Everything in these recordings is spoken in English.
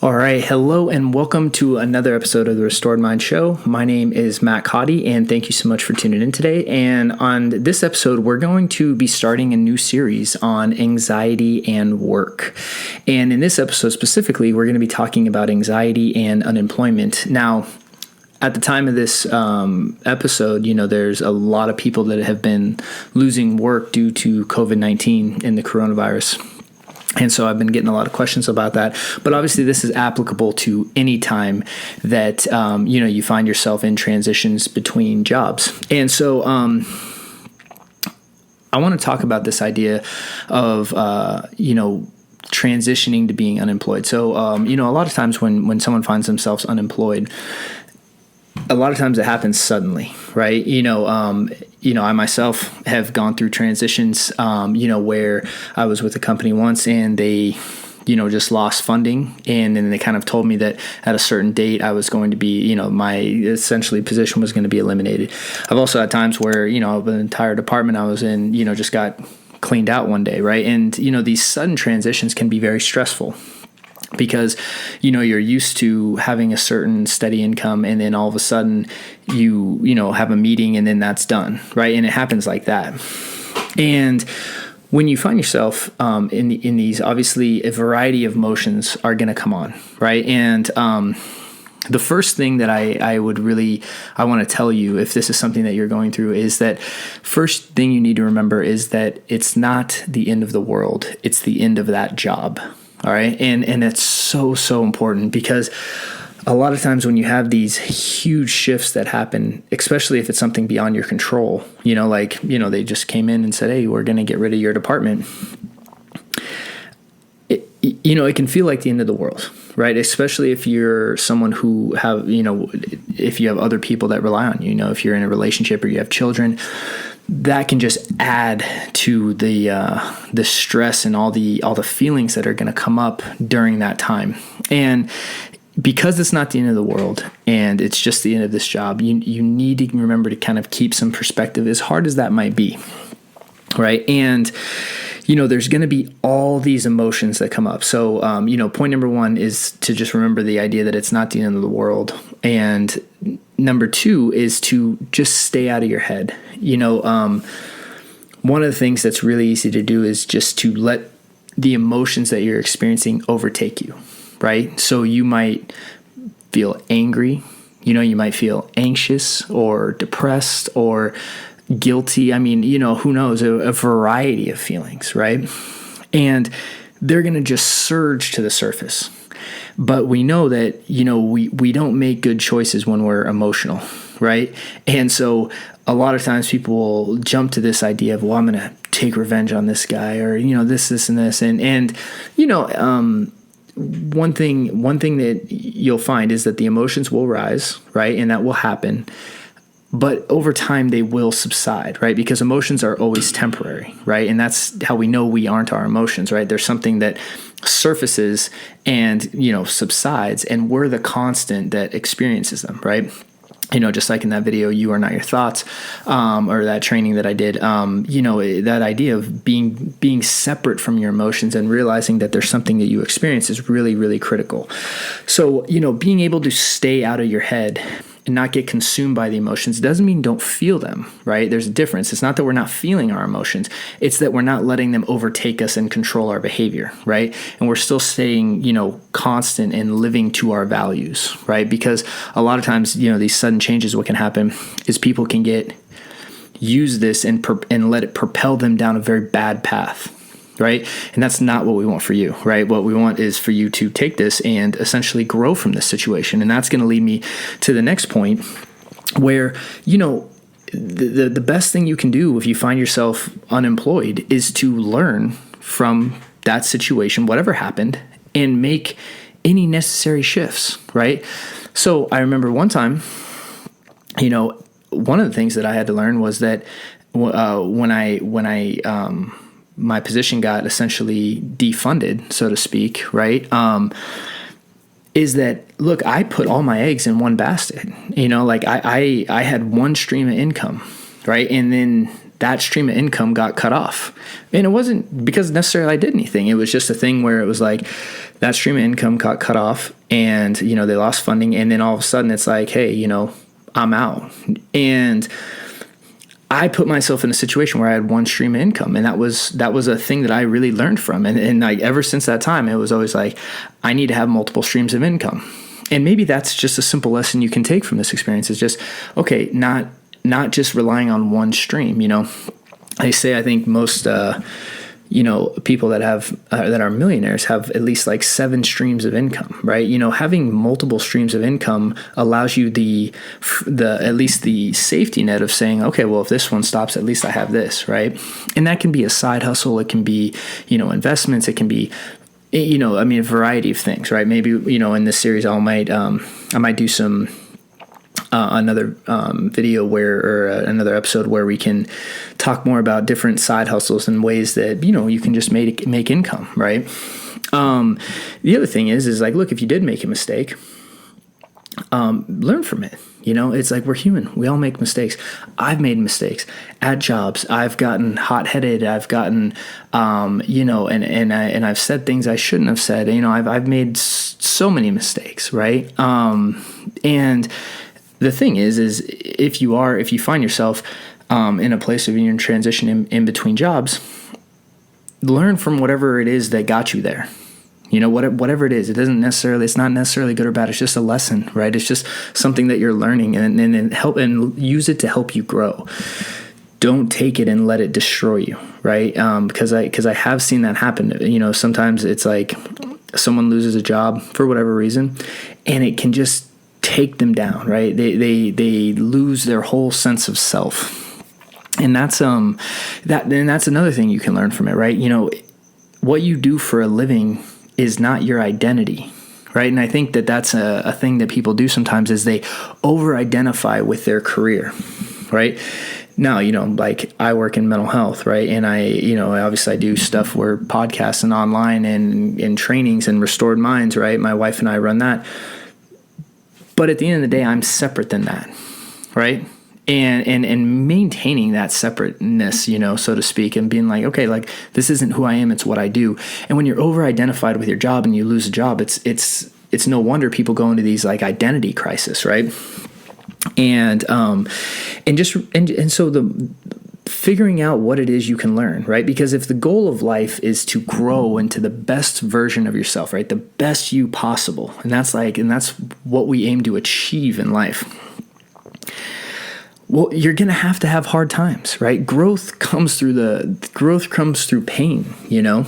All right, hello and welcome to another episode of the Restored Mind Show. My name is Matt Cotty, and thank you so much for tuning in today. And on this episode, we're going to be starting a new series on anxiety and work. And in this episode specifically, we're going to be talking about anxiety and unemployment. Now, at the time of this episode, there's a lot of people that have been losing work due to COVID-19 and the coronavirus. And so I've been getting a lot of questions about that. But obviously this is applicable to any time that, you find yourself in transitions between jobs. And so I want to talk about this idea of, transitioning to being unemployed. So, a lot of times when someone finds themselves unemployed, a lot of times it happens suddenly, right? I myself have gone through transitions, where I was with a company once and they, just lost funding. And then they kind of told me that at a certain date I was going to be, my essentially position was going to be eliminated. I've also had times where, the entire department I was in, just got cleaned out one day, right? And, these sudden transitions can be very stressful. Because, you're used to having a certain steady income and then all of a sudden you have a meeting and then that's done, right? And it happens like that. And when you find yourself in these, obviously a variety of emotions are going to come on, right? And the first thing that I want to tell you, if this is something that you're going through, is that first thing you need to remember is that it's not the end of the world. It's the end of that job. All right. And that's so important because a lot of times when you have these huge shifts that happen, especially if it's something beyond your control, they just came in and said, hey, we're going to get rid of your department. It can feel like the end of the world, right? Especially if you're someone who if you have other people that rely on you, if you're in a relationship or you have children, that can just add to the stress and all the feelings that are going to come up during that time. And because it's not the end of the world and it's just the end of this job, you need to remember to kind of keep some perspective, as hard as that might be, right? And there's going to be all these emotions that come up. So, point number one is to just remember the idea that it's not the end of the world. And number two is to just stay out of your head. One of the things that's really easy to do is just to let the emotions that you're experiencing overtake you, right? So you might feel angry, you might feel anxious or depressed or guilty. I mean, who knows, a variety of feelings, right? And they're going to just surge to the surface. But we know that, we don't make good choices when we're emotional, right? And so a lot of times people will jump to this idea of, well, I'm going to take revenge on this guy or, this, and this. And one thing that you'll find is that the emotions will rise, right? And that will happen. But over time, they will subside, right? Because emotions are always temporary, right? And that's how we know we aren't our emotions, right? There's something that surfaces and, subsides, and we're the constant that experiences them, right? Just like in that video, You Are Not Your Thoughts, or that training that I did, that idea of being separate from your emotions and realizing that there's something that you experience is really, really critical. So, being able to stay out of your head and not get consumed by the emotions doesn't mean don't feel them, right? There's a difference. It's not that we're not feeling our emotions. It's that we're not letting them overtake us and control our behavior, right? And we're still staying, constant and living to our values, right? Because a lot of times, these sudden changes, what can happen is people can use this and let it propel them down a very bad path, right? And that's not what we want for you, right? What we want is for you to take this and essentially grow from this situation. And that's going to lead me to the next point where, the best thing you can do if you find yourself unemployed is to learn from that situation, whatever happened, and make any necessary shifts, right? So I remember one time, one of the things that I had to learn was that when I my position got essentially defunded, so to speak, right? Is that, look, I put all my eggs in one basket, I had one stream of income, right? And then that stream of income got cut off. And it wasn't because necessarily I did anything. It was just a thing where it was like that stream of income got cut off and, you know, they lost funding. And then all of a sudden it's like, hey, you know, I'm out. And I put myself in a situation where I had one stream of income, and that was a thing that I really learned from. And like ever since that time, it was always like, I need to have multiple streams of income. And maybe that's just a simple lesson you can take from this experience is just, okay, not just relying on one stream. You know, I think most, you know, people that have that are millionaires have at least like 7 streams of income, right? You know, having multiple streams of income allows you the at least the safety net of saying, okay, well, if this one stops, at least I have this, right? And that can be a side hustle. It can be, you know, investments. It can be, you know, I mean, a variety of things, right? Maybe, you know, in this series, I might do some another video or another episode where we can talk more about different side hustles and ways that, you know, you can just make income, right? The other thing is like, look, if you did make a mistake, learn from it. You know, it's like we're human. We all make mistakes. I've made mistakes at jobs. I've gotten hot-headed. I've gotten, you know, and I've said things I shouldn't have said. You know, I've made so many mistakes, right? And the thing is if you find yourself in a place of you're in transition in between jobs, learn from whatever it is that got you there. You know, whatever it is, it's not necessarily good or bad. It's just a lesson, right? It's just something that you're learning and help and use it to help you grow. Don't take it and let it destroy you, right? Because I have seen that happen. You know, sometimes it's like someone loses a job for whatever reason, and it can just take them down, right? They lose their whole sense of self, and that's another thing you can learn from it, right? You know, what you do for a living is not your identity, right? And I think that that's a thing that people do sometimes is they over-identify with their career, right? Now, you know, like I work in mental health, right? And obviously I do stuff where podcasts and online and trainings and restored minds, right? My wife and I run that. But at the end of the day, I'm separate than that, right? And maintaining that separateness, you know, so to speak, and being like, okay, like this isn't who I am, it's what I do. And when you're over-identified with your job and you lose a job, it's no wonder people go into these like identity crisis, right? And so the figuring out what it is you can learn, right? Because if the goal of life is to grow into the best version of yourself, right? The best you possible. And that's what we aim to achieve in life. Well, you're going to have hard times, right? Growth comes through pain, you know?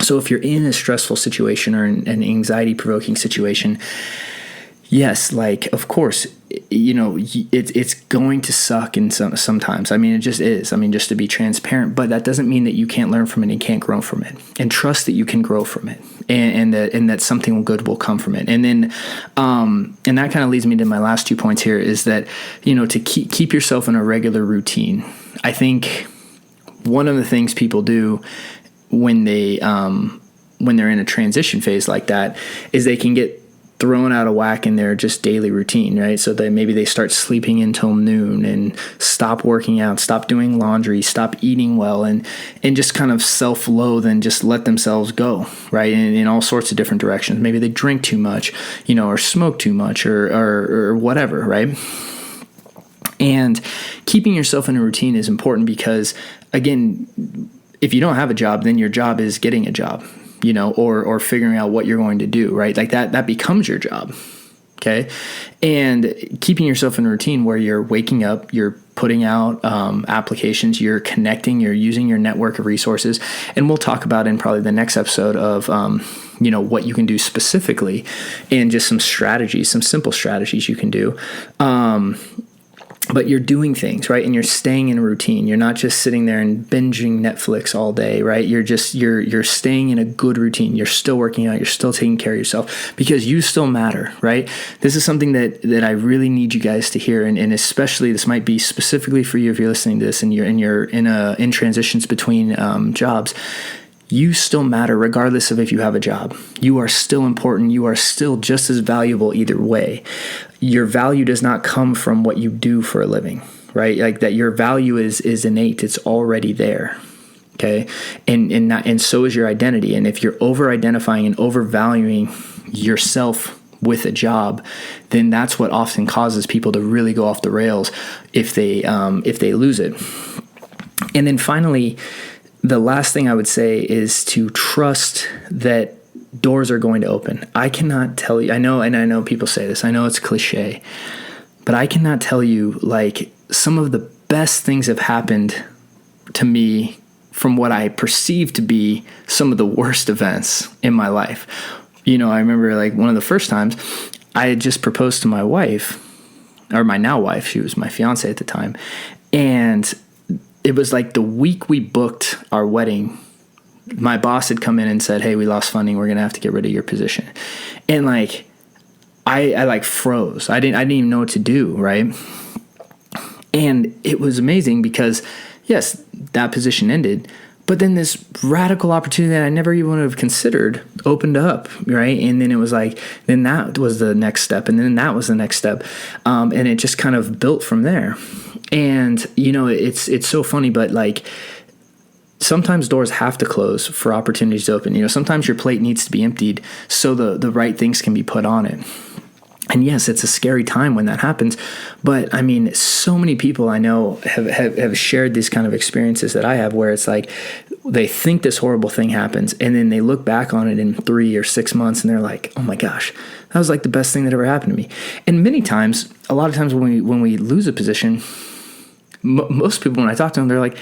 So if you're in a stressful situation or an anxiety-provoking situation, yes, like, of course, you know, it's going to suck sometimes. I mean, it just is. I mean, just to be transparent, but that doesn't mean that you can't learn from it and can't grow from it. And trust that you can grow from it, and that something good will come from it. And then, and that kind of leads me to my last 2 points here is that, you know, to keep yourself in a regular routine. I think one of the things people do when they're in a transition phase like that is they can get thrown out of whack in their just daily routine, right? So that maybe they start sleeping until noon and stop working out, stop doing laundry, stop eating well, and just kind of self-loathe and just let themselves go, right? In all sorts of different directions. Maybe they drink too much, you know, or smoke too much or whatever, right? And keeping yourself in a routine is important because, again, if you don't have a job, then your job is getting a job, you know, or figuring out what you're going to do, right? Like that becomes your job, okay? And keeping yourself in a routine where you're waking up, you're putting out applications, you're connecting, you're using your network of resources. And we'll talk about in probably the next episode of, you know, what you can do specifically and just some strategies, some simple strategies you can do. But you're doing things, right? And you're staying in a routine. You're not just sitting there and binging Netflix all day, right? You're staying in a good routine. You're still working out. You're still taking care of yourself because you still matter, right? This is something that I really need you guys to hear. And especially this might be specifically for you if you're listening to this and you're in transitions between jobs. You still matter regardless of if you have a job. You are still important. You are still just as valuable either way. Your value does not come from what you do for a living, right? Like that your value is innate. It's already there. Okay. And so is your identity. And if you're over identifying and overvaluing yourself with a job, then that's what often causes people to really go off the rails if they lose it. And then finally, the last thing I would say is to trust that doors are going to open. I cannot tell you, I know people say this, I know it's cliche, but I cannot tell you, like, some of the best things have happened to me from what I perceive to be some of the worst events in my life. You know, I remember, like, one of the first times I had just proposed to my wife, or my now wife, she was my fiance at the time, and it was like the week we booked our wedding, my boss had come in and said, "Hey, we lost funding. We're going to have to get rid of your position." And like, I like froze. I didn't even know what to do. Right. And it was amazing because yes, that position ended, but then this radical opportunity that I never even would have considered opened up. Right. And then it was like, then that was the next step. And then that was the next step. And it just kind of built from there. And, you know, it's so funny, but like, sometimes doors have to close for opportunities to open. You know, sometimes your plate needs to be emptied so the right things can be put on it. And yes, it's a scary time when that happens. But I mean, so many people I know have shared these kind of experiences that I have, where it's like they think this horrible thing happens and then they look back on it in 3 or 6 months and they're like, oh my gosh, that was like the best thing that ever happened to me. And many times, a lot of times when we lose a position, most people, when I talk to them, they're like,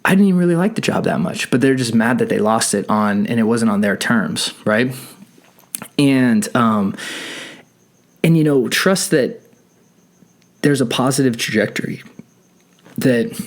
I didn't even really like the job that much, but they're just mad that they lost it and it wasn't on their terms. Right. And you know, trust that there's a positive trajectory that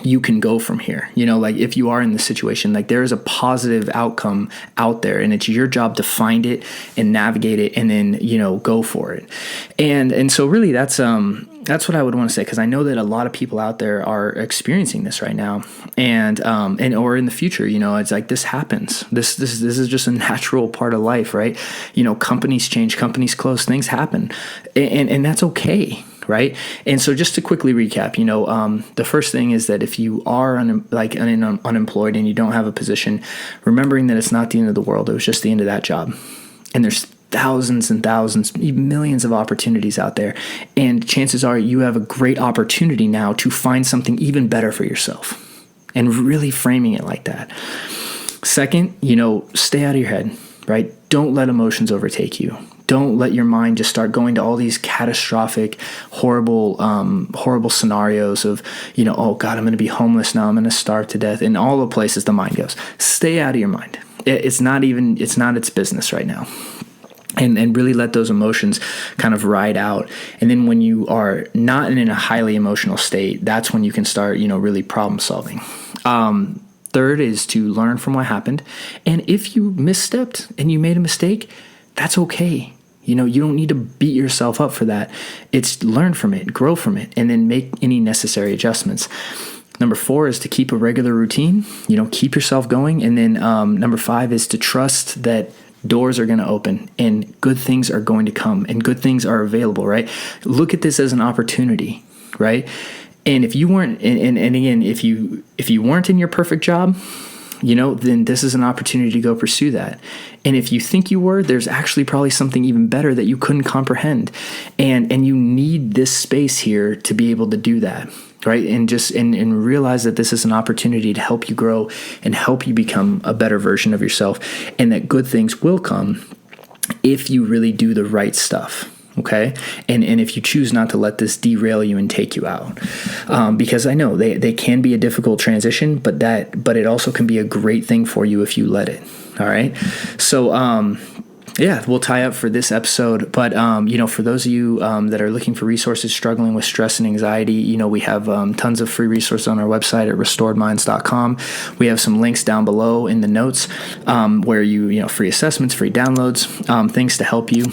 you can go from here. You know, like if you are in this situation, like there is a positive outcome out there and it's your job to find it and navigate it and then, you know, go for it. And so really that's what I would want to say, because I know that a lot of people out there are experiencing this right now and or in the future. You know, it's like this happens. This is just a natural part of life, right? You know, companies change, companies close, things happen, and that's okay. Right. And so just to quickly recap, you know, the first thing is that if you are unemployed and you don't have a position, remembering that it's not the end of the world. It was just the end of that job. And there's thousands and thousands, even millions of opportunities out there. And chances are you have a great opportunity now to find something even better for yourself, and really framing it like that. Second, you know, stay out of your head, right? Don't let emotions overtake you. Don't let your mind just start going to all these catastrophic, horrible scenarios of, you know, oh God, I'm going to be homeless now. I'm going to starve to death, and all the places the mind goes. Stay out of your mind. It's not its business right now. And really let those emotions kind of ride out. And then when you are not in a highly emotional state, that's when you can start, you know, really problem solving. Third is to learn from what happened. And if you misstepped and you made a mistake, that's okay. You know, you don't need to beat yourself up for that. It's learn from it, grow from it, and then make any necessary adjustments. Number 4 is to keep a regular routine, you know, keep yourself going. And then number 5 is to trust that doors are going to open and good things are going to come and good things are available, right? Look at this as an opportunity, right? And if you weren't, and again, if you weren't in your perfect job, you know, then this is an opportunity to go pursue that. And if you think you were, there's actually probably something even better that you couldn't comprehend. And you need this space here to be able to do that, right? And just and realize that this is an opportunity to help you grow and help you become a better version of yourself, and that good things will come if you really do the right stuff. Okay. And if you choose not to let this derail you and take you out, because I know they can be a difficult transition, but it also can be a great thing for you if you let it. All right. So, yeah, we'll tie up for this episode. But, you know, for those of you that are looking for resources, struggling with stress and anxiety, you know, we have tons of free resources on our website at restoredminds.com. We have some links down below in the notes where you know, free assessments, free downloads, things to help you.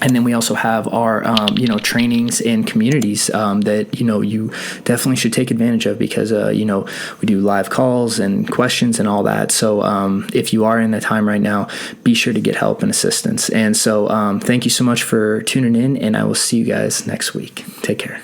And then we also have our, you know, trainings and communities that, you know, you definitely should take advantage of, because, you know, we do live calls and questions and all that. So if you are in a time right now, be sure to get help and assistance. And so thank you so much for tuning in, and I will see you guys next week. Take care.